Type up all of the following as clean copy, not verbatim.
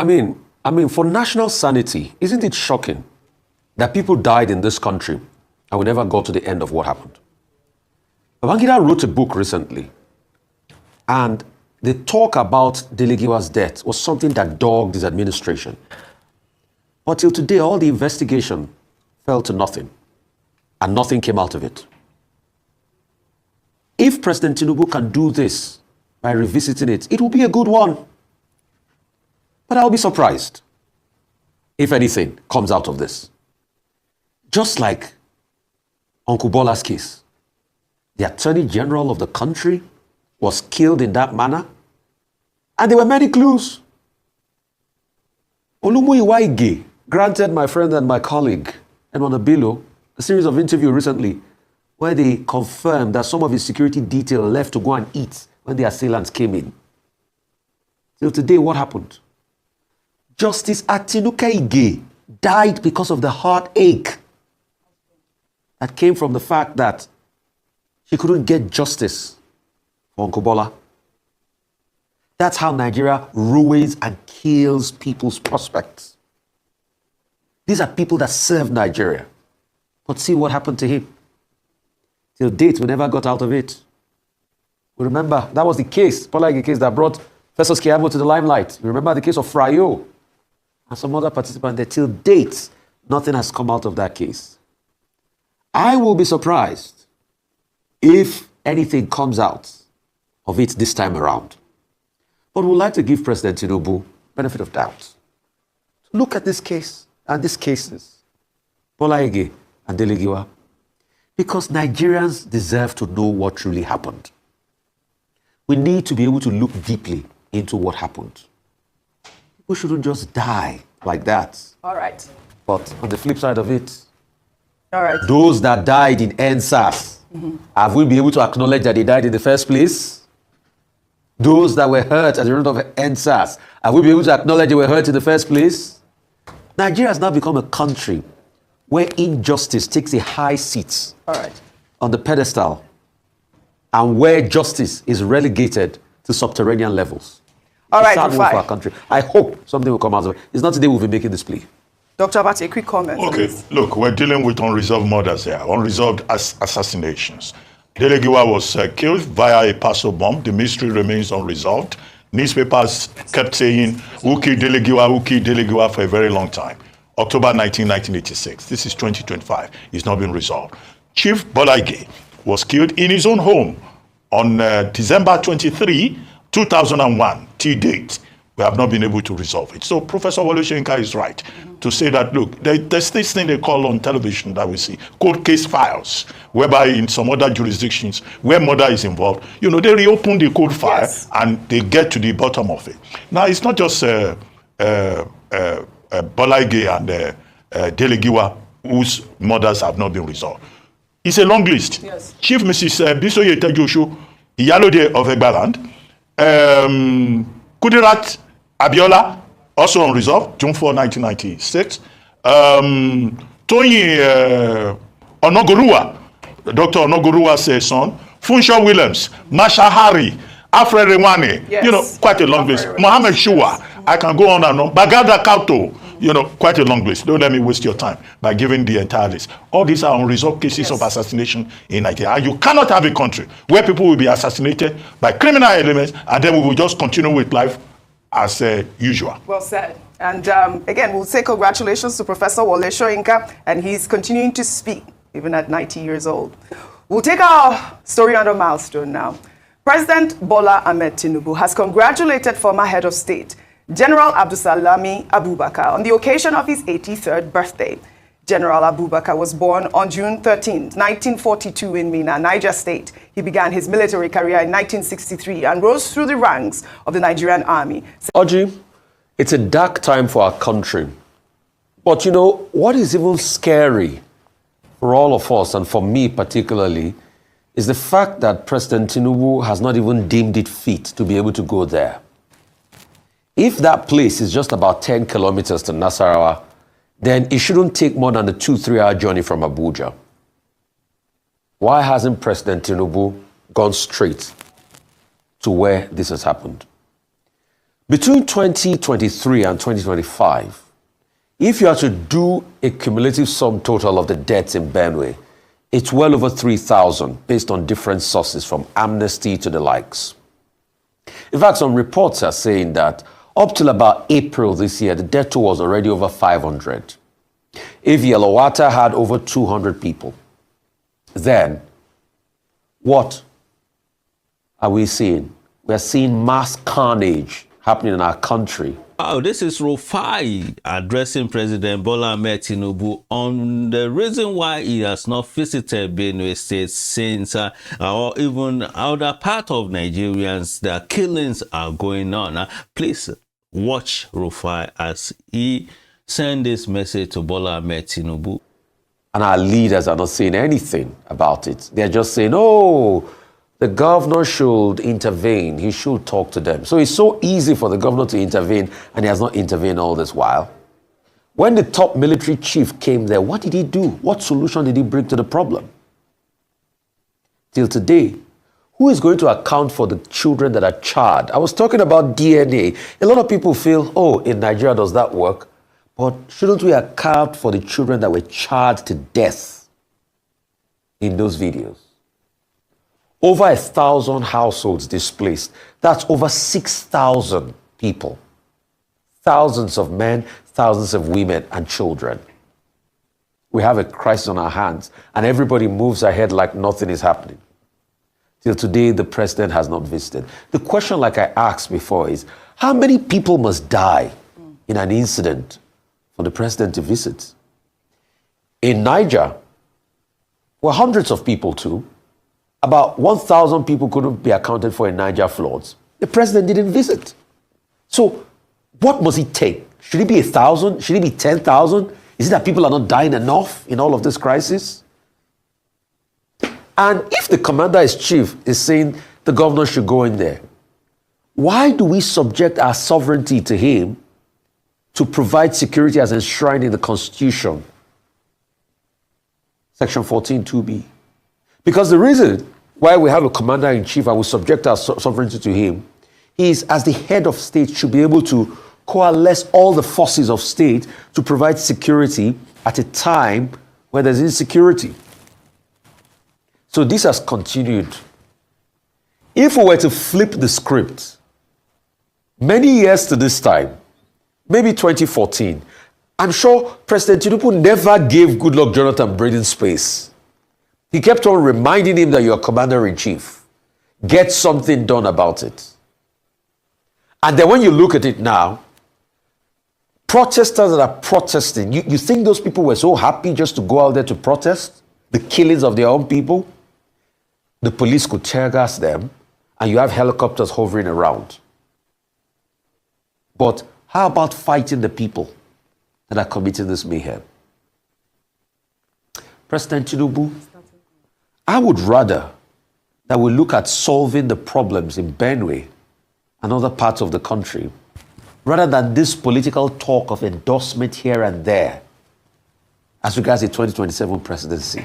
I mean, for national sanity, isn't it shocking that people died in this country and we never got to the end of what happened? Babangida wrote a book recently, and the talk about Dele Giwa's death was something that dogged his administration. But till today, all the investigation fell to nothing, and nothing came out of it. If President Tinubu can do this by revisiting it, it will be a good one. But I'll be surprised if anything comes out of this. Just like Uncle Bola's case, the Attorney General of the country was killed in that manner, and there were many clues. Rufai and Ige granted my friend and my colleague, Edmond Abilo, a series of interviews recently where they confirmed that some of his security detail left to go and eat when the assailants came in. Till today, what happened? Justice Atinuke Ige died because of the heartache that came from the fact that she couldn't get justice for Uncle Bola. That's how Nigeria ruins and kills people's prospects. These are people that serve Nigeria. But see what happened to him. Till date, we never got out of it. We remember, that was the case, Bola Ige case that brought Festus Keyamo to the limelight. You remember the case of Frayo and some other participants there. Till date, nothing has come out of that case. I will be surprised if anything comes out of it this time around. But we'd like to give President Tinubu benefit of doubt. Look at this case and these cases, Bola Ige and Dele Giwa, because Nigerians deserve to know what truly happened. We need to be able to look deeply into what happened. People shouldn't just die like that. All right. But on the flip side of it, all right, those that died in NSAS, have we been able to acknowledge that they died in the first place? Those that were hurt at the result of NSAS, have we been able to acknowledge they were hurt in the first place? Nigeria has now become a country where injustice takes a high seat on the pedestal, and where justice is relegated to subterranean levels. All right, Rufai. For our country. I hope something will come out of it. It's not today we'll be making this plea. Dr. Abati, a quick comment. Okay, look, we're dealing with unresolved murders here, unresolved assassinations. Dele Giwa was killed via a parcel bomb. The mystery remains unresolved. Newspapers kept saying, who killed Dele Giwa for a very long time. October 19, 1986. This is 2025. It's not been resolved. Chief Bola Ige was killed in his own home on December 23, 2001, T-date. We have not been able to resolve it. So Professor Wole Soyinka is right to say that, look, there's this thing they call on television that we see, cold case files, whereby in some other jurisdictions where murder is involved, you know, they reopen the cold file and they get to the bottom of it. Now, it's not just Bola Ige and Dele Giwa whose murders have not been resolved. It's a long list. Yes. Chief Mrs. Bisoye Tejosho, Iyalode of Egbaland, Kudirat Abiola, also unresolved, June 4, 1996. Tony Onogoruwa, Dr. Onogoruwa's son. Funshaw Williams, Masha Hari, Alfred Rewane, you know, quite a long list. Mohammed Shua, I can go on and on. Bagada Kauto, you know, quite a long list. Don't let me waste your time by giving the entire list. All these are unresolved cases of assassination in Nigeria. And you cannot have a country where people will be assassinated by criminal elements and then we will just continue with life as usual. Well said. And again, we'll say congratulations to Professor Wole Soyinka, and he's continuing to speak even at 90 years old. We'll take our story on a milestone now. President Bola Ahmed Tinubu has congratulated former head of state, General Abdulsalami Abubakar, on the occasion of his 83rd birthday. General Abubakar was born on June 13, 1942 in Minna, Niger State. He began his military career in 1963 and rose through the ranks of the Nigerian Army. Oji, it's a dark time for our country. But you know, what is even scary for all of us, and for me particularly, is the fact that President Tinubu has not even deemed it fit to be able to go there. If that place is just about 10 kilometers to Nasarawa, then it shouldn't take more than a 2-3 hour journey from Abuja. Why hasn't President Tinubu gone straight to where this has happened? Between 2023 and 2025, if you are to do a cumulative sum total of the deaths in Benue, it's well over 3,000 based on different sources from Amnesty to the likes. In fact, some reports are saying that up till about April this year, the death toll was already over 500. If Yellowater had over 200 people, then what are we seeing? We are seeing mass carnage happening in our country. Oh, this is Rufai addressing President Bola Tinubu on the reason why he has not visited Benue State since, or even other part of Nigerians, the killings are going on. Please watch Rufai as he send this message to Bola Tinubu. And our leaders are not saying anything about it. They're just saying, oh, the governor should intervene. He should talk to them. So it's so easy for the governor to intervene, and he has not intervened all this while. When the top military chief came there, what did he do? What solution did he bring to the problem? Till today, who is going to account for the children that are charred? I was talking about DNA. A lot of people feel, oh, in Nigeria does that work? But shouldn't we account for the children that were charred to death in those videos? Over 1,000 households displaced. That's over 6,000 people. Thousands of men, thousands of women and children. We have a crisis on our hands, and everybody moves ahead like nothing is happening. Till today, the president has not visited. The question, like I asked before, is how many people must die in an incident for the president to visit? In Niger, were hundreds of people too. About 1,000 people couldn't be accounted for in Niger floods. The president didn't visit. So what must it take? Should it be 1,000? Should it be 10,000? Is it that people are not dying enough in all of this crisis? And if the commander-in-chief is saying the governor should go in there, why do we subject our sovereignty to him to provide security as enshrined in the Constitution? Section 14(2)(b). Because the reason why we have a commander-in-chief and we subject our sovereignty to him is, as the head of state, should be able to coalesce all the forces of state to provide security at a time where there's insecurity. So this has continued. If we were to flip the script, many years to this time, maybe 2014, I'm sure President Tinubu never gave Goodluck Jonathan breathing space. He kept on reminding him that you're commander-in-chief. Get something done about it. And then when you look at it now, protesters that are protesting, you think those people were so happy just to go out there to protest? The killings of their own people? The police could tear gas them, and you have helicopters hovering around. But how about fighting the people that are committing this mayhem? President Tinubu, I would rather that we look at solving the problems in Benue and other parts of the country, rather than this political talk of endorsement here and there as regards the 2027 presidency.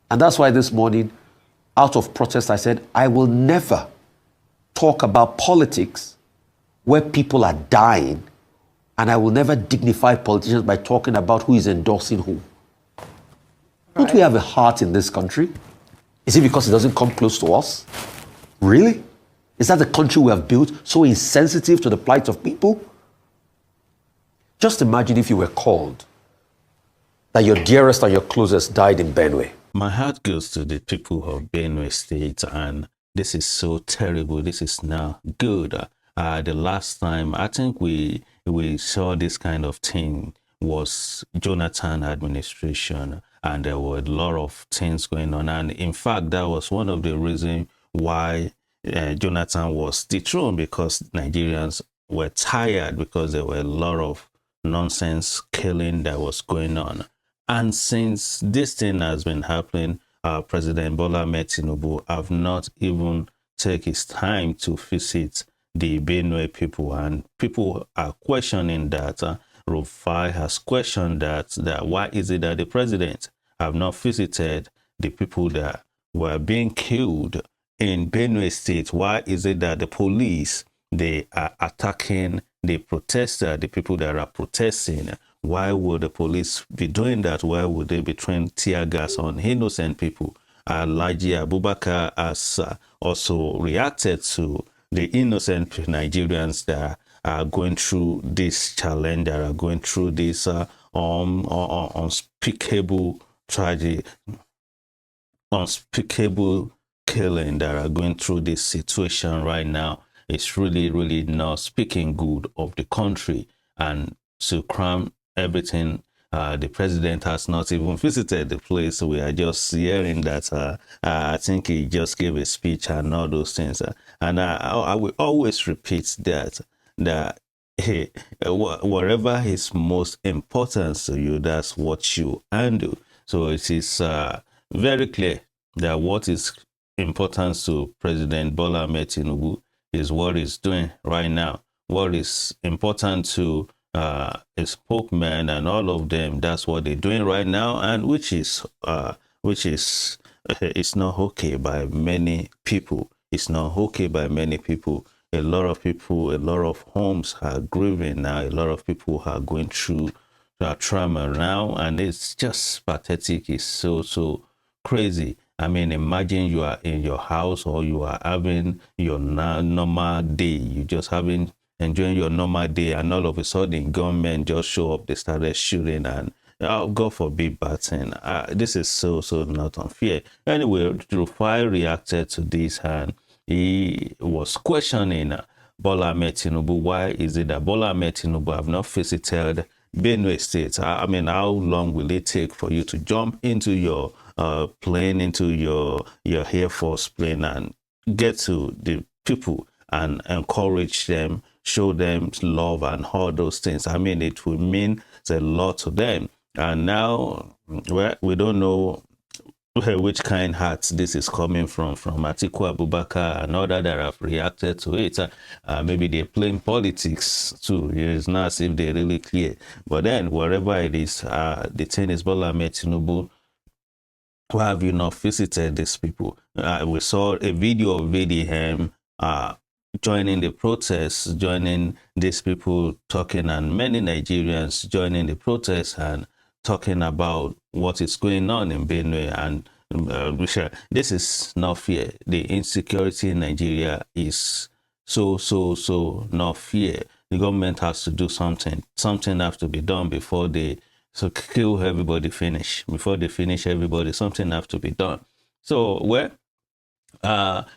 And that's why this morning, out of protest, I said, I will never talk about politics where people are dying, and I will never dignify politicians by talking about who is endorsing who. Don't we have a heart in this country? Is it because it doesn't come close to us? Really? Is that the country we have built so insensitive to the plight of people? Just imagine if you were called that your dearest and your closest died in Benue. My heart goes to the people of Benue State, and this is so terrible. This is not good. The last time I think we saw this kind of thing was Jonathan administration, and there were a lot of things going on. And in fact, that was one of the reasons why Jonathan was dethroned, because Nigerians were tired, because there were a lot of nonsense killing that was going on. And since this thing has been happening, President Bola Tinubu have not even taken his time to visit the Benue people, and people are questioning that. Rufai has questioned that why is it that the president have not visited the people that were being killed in Benue State? Why is it that the police they are attacking the protester, the people that are protesting. Why would the police be doing that? Why would they be throwing tear gas on innocent people? Laji Abubakar has also reacted to the innocent Nigerians that are going through this challenge, that are going through this unspeakable tragedy, unspeakable killing, that are going through this situation right now. It's really, really not speaking good of the country. And to cram everything, the president has not even visited the place. We are just hearing that I think he just gave a speech and all those things. And I will always repeat that whatever is most important to you, that's what you handle. So it is very clear that what is important to President Bola Ahmed Tinubu is what he's doing right now. What is important to his spokesman and all of them, that's what they're doing right now, and which is it's not okay by many people. It's not okay by many people. A lot of people, a lot of homes are grieving now. A lot of people are going through trauma now, and it's just pathetic. It's so crazy. I mean, imagine you are in your house, or you are having your normal day. You just having enjoying your normal day, and all of a sudden gunmen just show up. They started shooting, and God forbid bad thing. This is so not unfair. Anyway, Rufai reacted to this, and he was questioning Bola Ahmed Tinubu. Why is it that Bola Ahmed Tinubu have not visited Benue State? I mean, how long will it take for you to jump into your plane, into your Air Force plane, and get to the people and encourage them, show them love and all those things? I mean, it will mean a lot to them. And now, well, we don't know which kind heart this is coming from Atiku Abubakar and other that have reacted to it. Maybe they're playing politics too. It's not as if they're really clear. But then, wherever it is, the thing is, Bola Ahmed Tinubu, why have you not visited these people? We saw a video of VDM joining the protests, joining these people talking, and many Nigerians joining the protests and talking about what is going on in Benue. And this is not fair. The insecurity in Nigeria is so not fair. The government has to do something. Something has to be done before they kill everybody, before they finish everybody. Something has to be done. So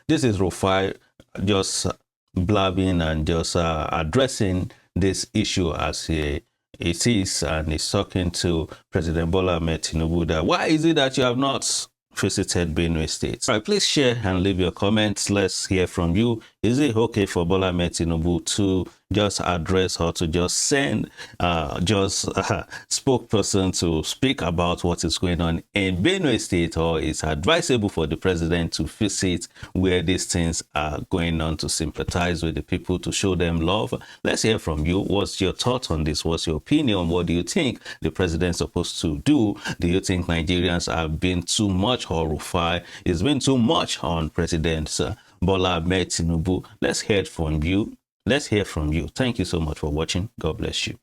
this is Rufai just blabbing and just addressing this issue as it is, and he's talking to President Bola Ahmed Tinubu that why is it that you have not visited Benue State? All right, please share and leave your comments. Let's hear from you. Is it okay for Bola Ahmed Tinubu to just address or to just send spokesperson to speak about what is going on in Benue State, or is it advisable for the president to visit where these things are going on, to sympathize with the people, to show them love? Let's hear from you. What's your thought on this? What's your opinion? What do you think the president's supposed to do? Do you think Nigerians have been too much, or Rufai is been too much on President Bola Ahmed Tinubu? Let's hear from you. Let's hear from you. Thank you so much for watching. God bless you.